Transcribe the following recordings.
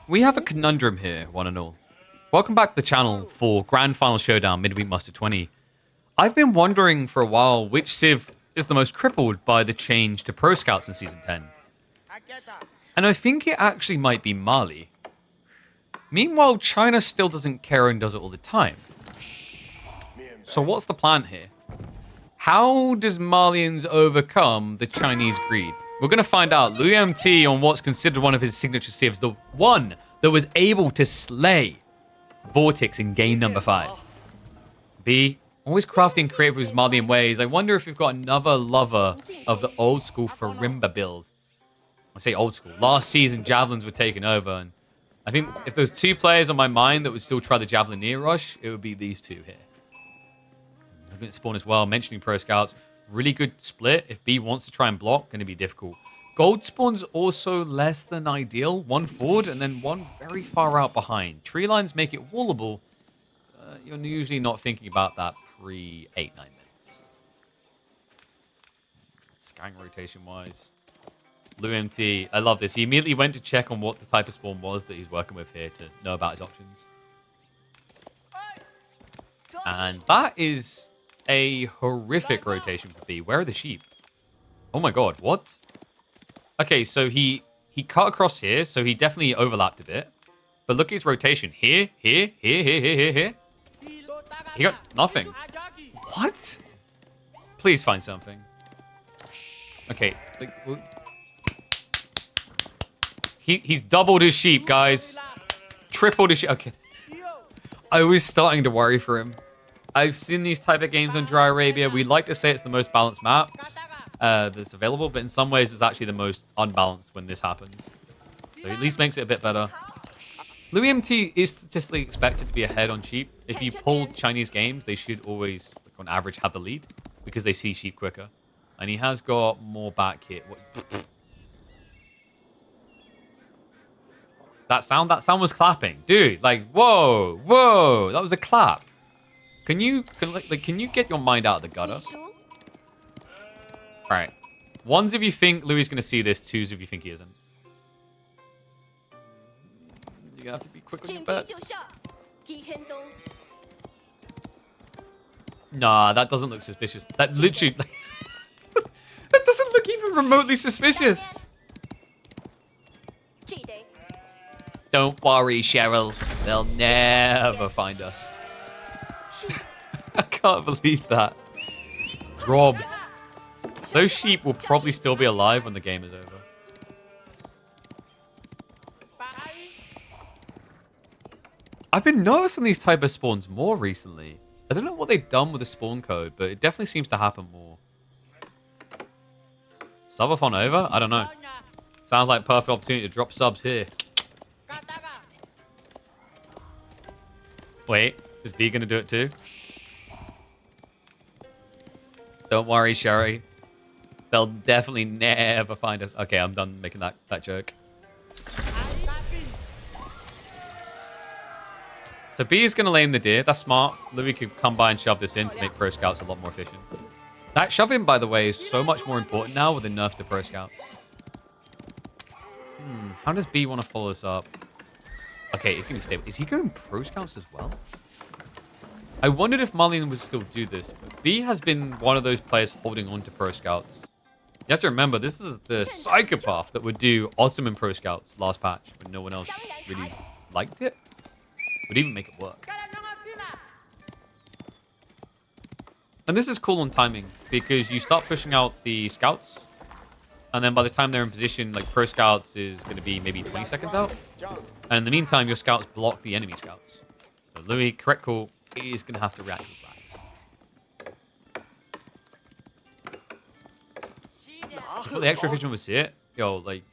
We have a conundrum here, one and all. Welcome back to the channel for Grand Final Showdown Midweek Muster 20. I've been wondering for a while which Civ is the most crippled by the change to Pro Scouts in Season 10. And I think it actually might be Mali. Meanwhile, China still doesn't care and does it all the time. So what's the plan here? How does Malians overcome the Chinese greed? We're going to find out. loueMT on what's considered one of his signature civs, the one that was able to slay Vortex in game number 5. B, always crafting creative with his Malian ways. I wonder if we've got another lover of the old school Farimba build. I say old school. Last season, javelins were taken over, and I think if there's two players on my mind that would still try the Javelineer rush, it would be these two here. Looking at spawn as well, mentioning Pro Scouts. Really good split. If B wants to try and block, going to be difficult. Gold spawn's also less than ideal. One forward and then one very far out behind. Tree lines make it wallable. You're usually not thinking about that pre 8-9 minutes. Scanning rotation-wise. loueMT, I love this. He immediately went to check on what the type of spawn was that he's working with here to know about his options. And that is a horrific rotation for B. Where are the sheep? Oh my god, what? Okay, so he cut across here, so he definitely overlapped a bit. But look at his rotation. Here. He got nothing. What? Please find something. Okay. He's doubled his sheep, guys. Tripled his sheep. Okay. I was starting to worry for him. I've seen these type of games on Dry Arabia. We like to say it's the most balanced maps that's available, but in some ways it's actually the most unbalanced when this happens. So it at least makes it a bit better. loueMT is statistically expected to be ahead on sheep. If you pull Chinese games, they should always, on average, have the lead because they see sheep quicker. And he has got more back hit. That sound was clapping. Dude, like, whoa, that was a clap. Can you get your mind out of the gutter? All right. Ones if you think Louis is going to see this, twos if you think he isn't. You're going to have to be quick on your bets. Nah, that doesn't look suspicious. That literally... that doesn't look even remotely suspicious. Don't worry, Cheryl. They'll never find us. I can't believe that. Robbed. Those sheep will probably still be alive when the game is over. I've been noticing these type of spawns more recently. I don't know what they've done with the spawn code, but it definitely seems to happen more. Subathon over? I don't know. Sounds like perfect opportunity to drop subs here. Wait, is B going to do it too? Don't worry, Sherry. They'll definitely never find us. Okay, I'm done making that joke. So B is going to lane the deer. That's smart. Louis could come by and shove this in to make Pro Scouts a lot more efficient. That shove-in, by the way, is so much more important now with the nerf to Pro Scouts. How does B want to follow this up? Okay, it's going to be stable. Is he going Pro Scouts as well? I wondered if Malian would still do this, but B has been one of those players holding on to Pro Scouts. You have to remember, this is the psychopath that would do Ottoman Pro Scouts last patch when no one else really liked it. Would even make it work. And this is cool on timing, because you start pushing out the scouts, and then by the time they're in position, like Pro Scouts is going to be maybe 20 seconds out. And in the meantime, your scouts block the enemy scouts. So Louis, correct call, is going to have to react with Rax. I thought the extra efficient would see it. Yo, like...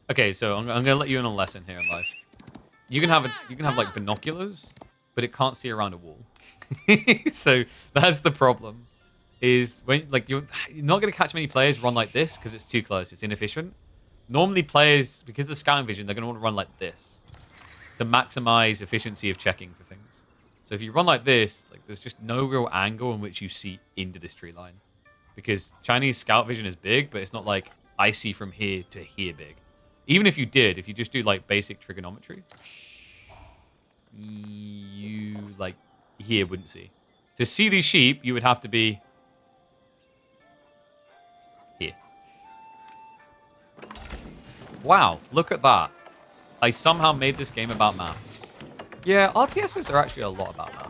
Okay, so I'm going to let you in on a lesson here in life. You can have like binoculars, but it can't see around a wall. So that's the problem. Is when like you're not going to catch many players run like this because it's too close. It's inefficient. Normally players, because of the scouting vision, they're going to want to run like this to maximize efficiency of checking for things. So if you run like this, like there's just no real angle in which you see into this tree line, because Chinese scout vision is big, but it's not like I see from here to here big. Even if you did, if you just do like basic trigonometry, you like here wouldn't see. To see these sheep, you would have to be here. Wow, look at that. I somehow made this game about math. Yeah, RTSs are actually a lot about math.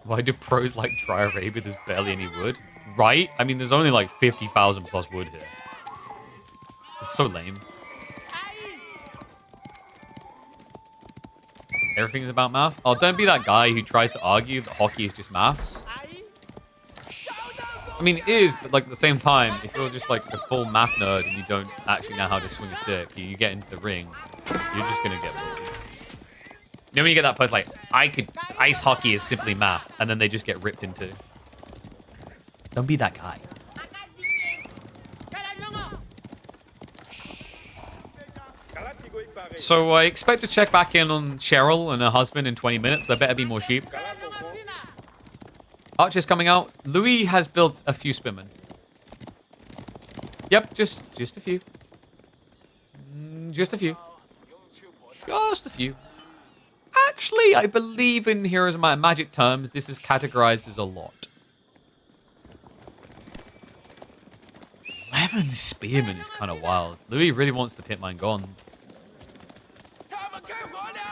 Why do pros like Dry Arabia? There's barely any wood. Right? I mean, there's only like 50,000 plus wood here. It's so lame. Everything is about math? Oh, don't be that guy who tries to argue that hockey is just maths. I mean, it is, but like at the same time, if you're just like a full math nerd and you don't actually know how to swing a stick, you get into the ring, you're just gonna get bullied. You know when you get that person like, ice hockey is simply math, and then they just get ripped into. Don't be that guy. So I expect to check back in on Cheryl and her husband in 20 minutes. There better be more sheep. Archer's coming out. Louis has built a few spearmen. Yep, just a few. Just a few. Just a few. Actually, I believe in Heroes of Might and Magic terms, this is categorized as a lot. 11 spearmen is kind of wild. Louis really wants the pit mine gone.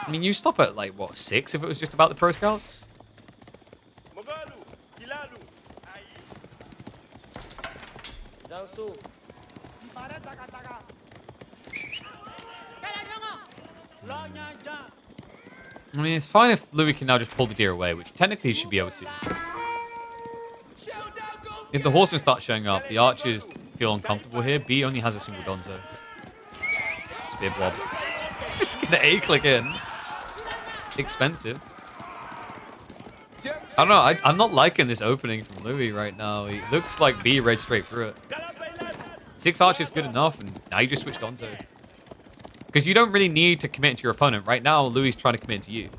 I mean, you stop at, like, what, 6 if it was just about the Pro Scouts? I mean, it's fine if Louis can now just pull the deer away, which technically he should be able to. If the horsemen start showing up, the archers feel uncomfortable here. B only has a single Donzo. Spear blob. It's just gonna A-click in. Expensive. I don't know, I'm not liking this opening from Louis right now. He looks like B read straight through it. 6 archers good enough, and now you just switch Donzo. Because you don't really need to commit to your opponent. Right now, Louis is trying to commit to you.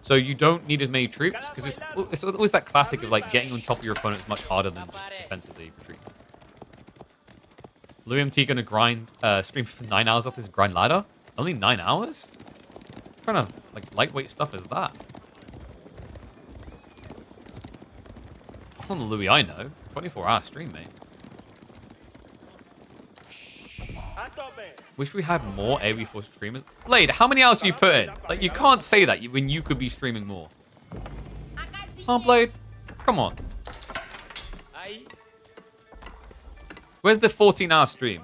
So you don't need as many troops, because it's always that classic of like getting on top of your opponent is much harder than just defensively retreat. loueMT gonna grind, stream for 9 hours off this grind ladder? Only 9 hours? What kind of like lightweight stuff is that? That's not the Louis I know. 24-hour stream, mate. Wish we had more AOE4 streamers. Blade, how many hours do you put in? Like, you can't say that when you could be streaming more. Oh, Blade. Come on. Where's the 14-hour stream?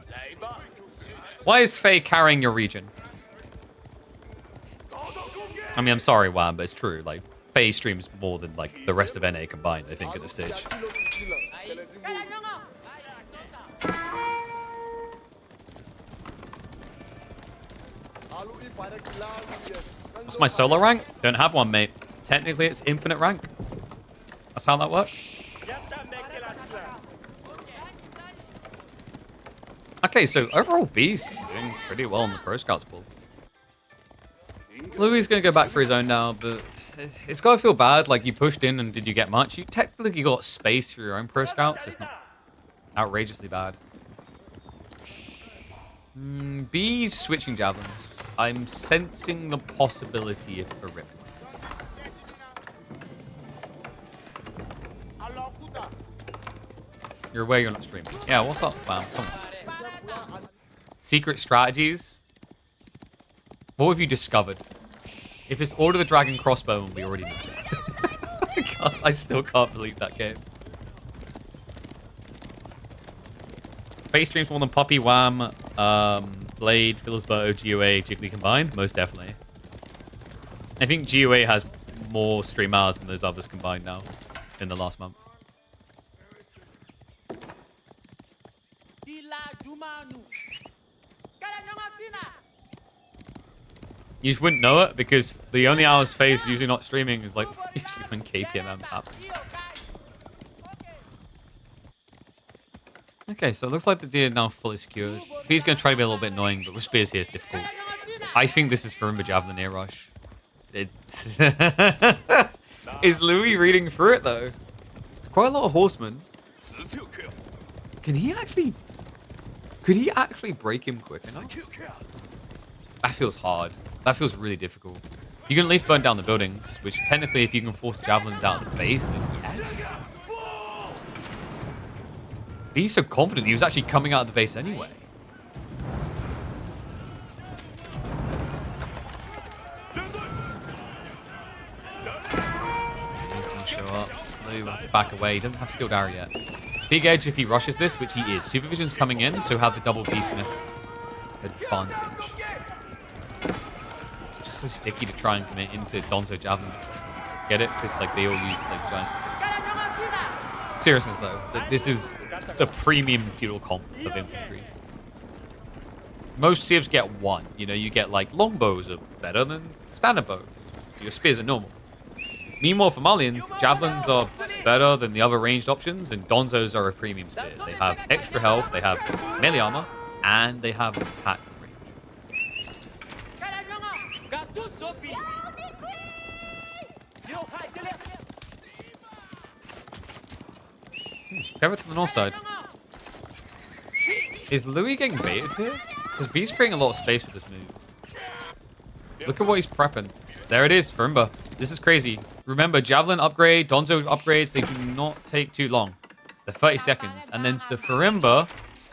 Why is Faye carrying your region? I mean, I'm sorry, Wham, but it's true. Like, Faye streams more than, like, the rest of NA combined, I think, at this stage. What's my solo rank? Don't have one, mate. Technically, it's infinite rank. That's how that works. Okay, so overall, B's doing pretty well in the Pro Scouts pool. Louis is going to go back for his own now, but it's got to feel bad. Like, you pushed in and did you get much? You technically got space for your own Pro Scouts. So it's not outrageously bad. B's switching javelins. I'm sensing the possibility of a rip. You're aware you're not streaming. Yeah, what's up, fam? Come on. Secret strategies? What have you discovered? If it's Order the Dragon crossbow, we already know that. I still can't believe that game. Face streams more than Puppy, Wham, Blade, Philosbo, GOA, Jiggly combined? Most definitely. I think GOA has more stream hours than those others combined now in the last month. You just wouldn't know it because the only hours Faye's usually not streaming is like usually when KPMM happens. Okay, so it looks like the deer now fully secured. He's going to try to be a little bit annoying, but with spears here is difficult. I think this is Farimba Javelin air rush. Is Louis reading through it though? It's quite a lot of horsemen. Can he actually... Could he actually break him quick enough? That feels hard. That feels really difficult. You can at least burn down the buildings, which technically, if you can force javelins out of the base, then yes. But he's so confident he was actually coming out of the base anyway. He's going to show up. Lou will have to back away. He doesn't have Steel Arrow yet. Big edge if he rushes this, which he is. Supervision's coming in, so have the double B-Smith advantage. It's just so sticky to try and commit into Donzo javelins. Get it? Because like they all use like giant sticks. Seriousness though, this is the premium feudal comp of infantry. Most civs get one. You know, you get like longbows are better than standard bows. Your spears are normal. Meanwhile, for Malians, javelins are better than the other ranged options, and Donzos are a premium spear. They have extra health, they have melee armor, and they have attack from range. Cover to the north side. Is Louis getting baited here? Because B's creating a lot of space with this move. Look at what he's prepping. There it is, Farimba. This is crazy. Remember, javelin upgrade, Donzo upgrades, they do not take too long. They're 30 seconds. And then the Farimba,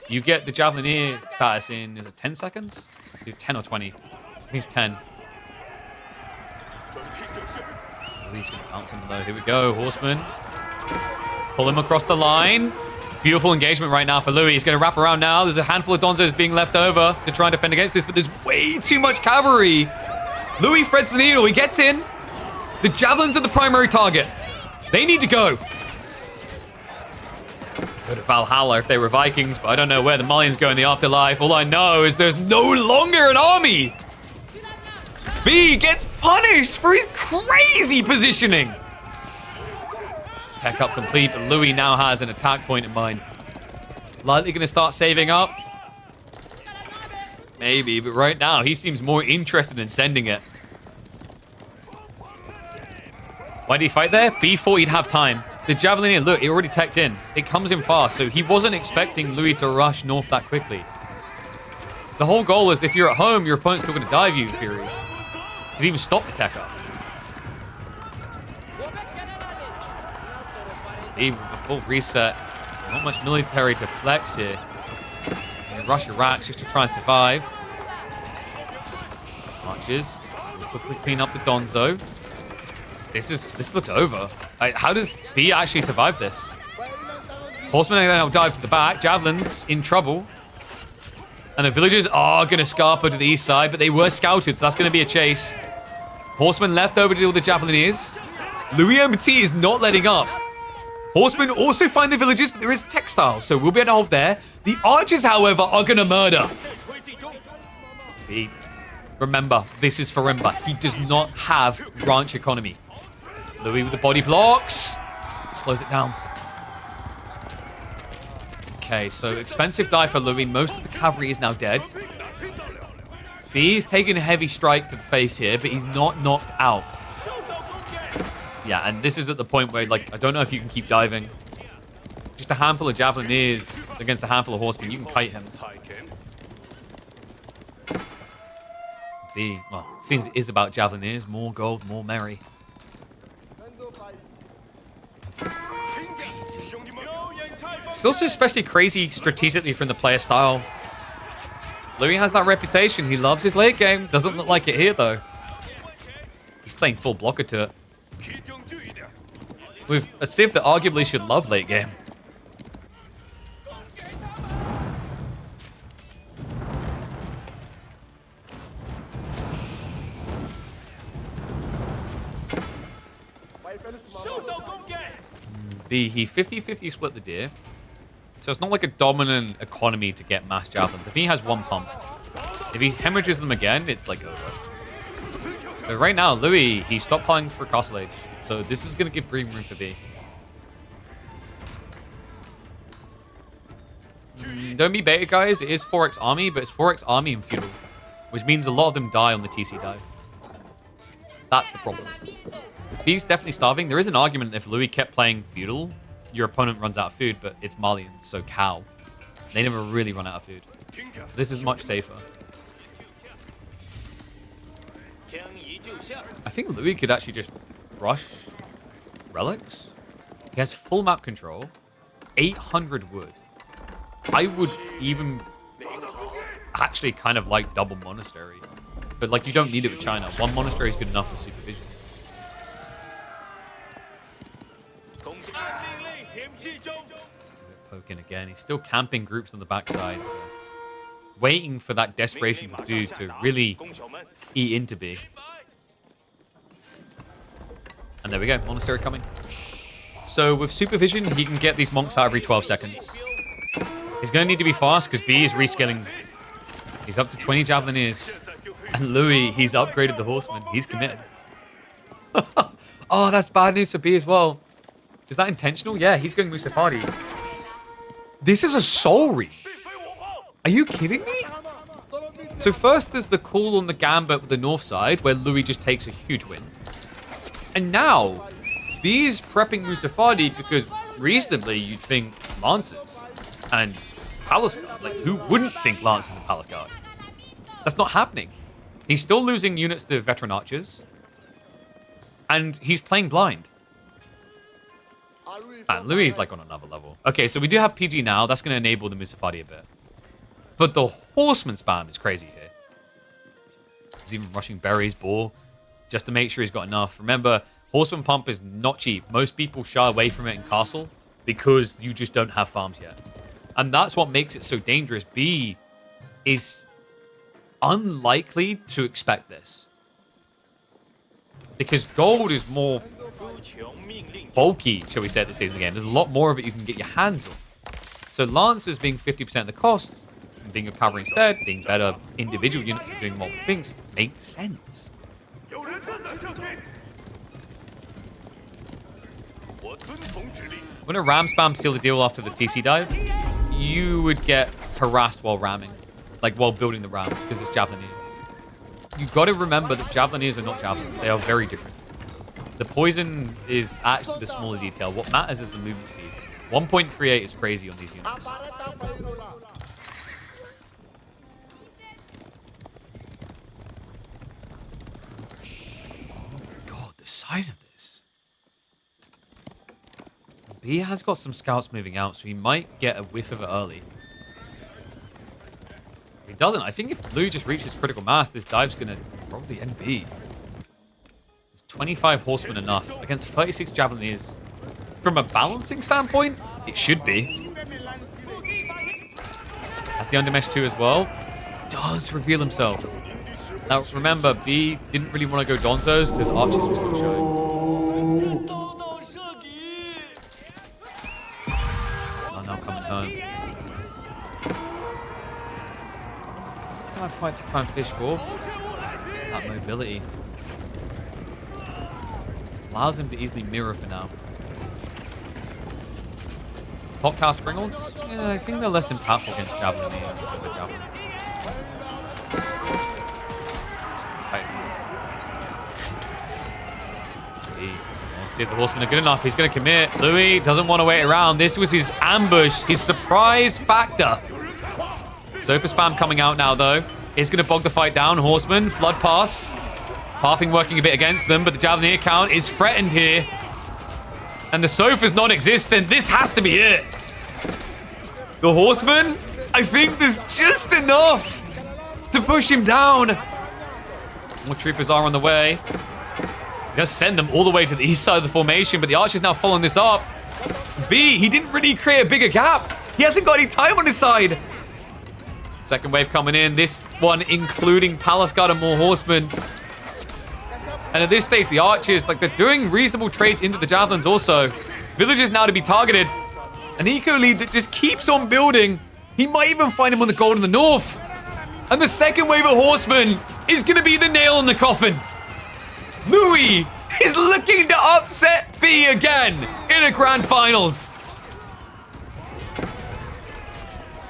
you get the Javelineer status in, is it 10 seconds? 10 or 20. I think it's 10. He's going to bounce him though. Here we go, Horseman. Pull him across the line. Beautiful engagement right now for Louis. He's going to wrap around now. There's a handful of Donzos being left over to try and defend against this, but there's way too much cavalry. Louis threads the needle. He gets in. The javelins are the primary target. They need to go. Go to Valhalla if they were Vikings, but I don't know where the Malians go in the afterlife. All I know is there's no longer an army. B gets punished for his crazy positioning. Tech up complete, but Louis now has an attack point in mind. Likely going to start saving up. Maybe, but right now he seems more interested in sending it. Why did he fight there? B thought he'd have time. The Javelineer, look, it already teched in. It comes in fast, so he wasn't expecting Louis to rush north that quickly. The whole goal is if you're at home, your opponent's still going to dive you in theory. He didn't even stop the tech up. B with a full reset. Not much military to flex here. You rush your racks just to try and survive. Archers. Quickly clean up the Donzo. This looks over. How does B actually survive this? Horsemen are going to dive to the back. Javelins in trouble. And the villagers are going to scarper to the east side, but they were scouted, so that's going to be a chase. Horsemen left over to deal with the Javelineers. loueMT is not letting up. Horsemen also find the villagers, but there is textiles, so we'll be able to hold there. The archers, however, are going to murder. B. Remember, this is Farimba. He does not have branch economy. Louis with the body blocks. Slows it down. Okay, so expensive die for Louis. Most of the cavalry is now dead. B is taking a heavy strike to the face here, but he's not knocked out. Yeah, and this is at the point where, like, I don't know if you can keep diving. Just a handful of Javelineers against a handful of horsemen. You can kite him. B, well, since it is about Javelineers, more gold, more merry. Crazy. It's also especially crazy strategically from the player style. Louis has that reputation. He loves his late game. Doesn't look like it here, though. He's playing full blocker to it. With a civ that arguably should love late game. B, he 50-50 split the deer. So it's not like a dominant economy to get mass javelins. If he has one pump, if he hemorrhages them again, it's like over. But right now, Louis, he stopped playing for Castle Age. So this is going to give breathing room for B. Don't be baited, guys. It is 4x army, but it's 4x army and feudal. Which means a lot of them die on the TC dive. That's the problem. He's definitely starving. There is an argument that if Louis kept playing feudal, your opponent runs out of food, but it's Malians, so cow. They never really run out of food. This is much safer. I think Louis could actually just rush relics. He has full map control. 800 wood. I would even actually kind of like double monastery. But like you don't need it with China. One monastery is good enough for supervision. Poking again. He's still camping groups on the backside. So waiting for that desperation for food to really eat into B. And there we go. Monastery coming. So with supervision, he can get these monks out every 12 seconds. He's going to need to be fast because B is reskilling. He's up to 20 javelineers. And Louis, he's upgraded the horseman. He's committed. Oh, that's bad news for B as well. Is that intentional? Yeah, he's going Musafadi. This is a soul reap. Are you kidding me? So first there's the call on the gambit with the north side where Louis just takes a huge win. And now B is prepping Musafadi because reasonably you'd think Lancers and Palace Guard. Like, who wouldn't think Lancers and Palace Guard? That's not happening. He's still losing units to veteran archers. And he's playing blind. Man, Louis is like on another level. Okay, so we do have PG now. That's going to enable the Musafadi a bit. But the horseman spam is crazy here. He's even rushing berries, boar, just to make sure he's got enough. Remember, horseman pump is not cheap. Most people shy away from it in castle because you just don't have farms yet. And that's what makes it so dangerous. B is unlikely to expect this. Because gold is more bulky, shall we say, at this stage of the game. There's a lot more of it you can get your hands on. So Lancers being 50% of the costs, being a cavalry instead, being better individual units for doing multiple things, makes sense. When a ram spam seal the deal after the TC dive, you would get harassed while ramming, like while building the rams, because it's javelineers. You've got to remember that javelineers are not javelins. They are very different. The poison is actually the smaller detail. What matters is the movement speed. 1.38 is crazy on these units. God, the size of this. B has got some scouts moving out, so he might get a whiff of it early. If he doesn't, I think if Louis just reaches critical mass, this dive's going to probably end B. 25 horsemen enough against 36 javelineers. From a balancing standpoint, it should be. That's the undermesh too as well. Does reveal himself. Now remember, B didn't really want to go Donzos because archers were still showing. So now coming home. Hard fight to try and fish for. That mobility. Allows him to easily mirror for now. Cocktail Springalds? Yeah, I think they're less impactful against javelineers. Let's see if the horsemen are good enough. He's going to commit. Louis doesn't want to wait around. This was his ambush, his surprise factor. Sofa spam coming out now, though. Is going to bog the fight down. Horseman, flood pass. Pathing working a bit against them, but the javelineer count is threatened here. And the sofa's non-existent. This has to be it. The horseman, I think there's just enough to push him down. More troopers are on the way. He does send them all the way to the east side of the formation, but the archer's now following this up. B, he didn't really create a bigger gap. He hasn't got any time on his side. Second wave coming in. This one including Palace Guard and more horsemen. And at this stage, the archers, like, they're doing reasonable trades into the javelins also. Villagers now to be targeted. An eco lead that just keeps on building. He might even find him on the gold in the north. And the second wave of horsemen is going to be the nail in the coffin. Louis is looking to upset B again in a grand finals.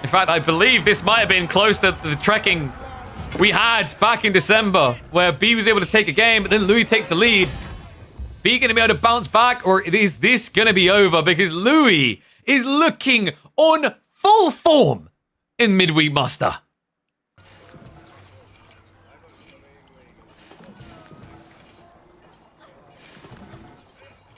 In fact, I believe this might have been close to the trekking we had back in December, where B was able to take a game, but then Louis takes the lead. B going to be able to bounce back, or is this going to be over? Because Louis is looking on full form. in midweek muster.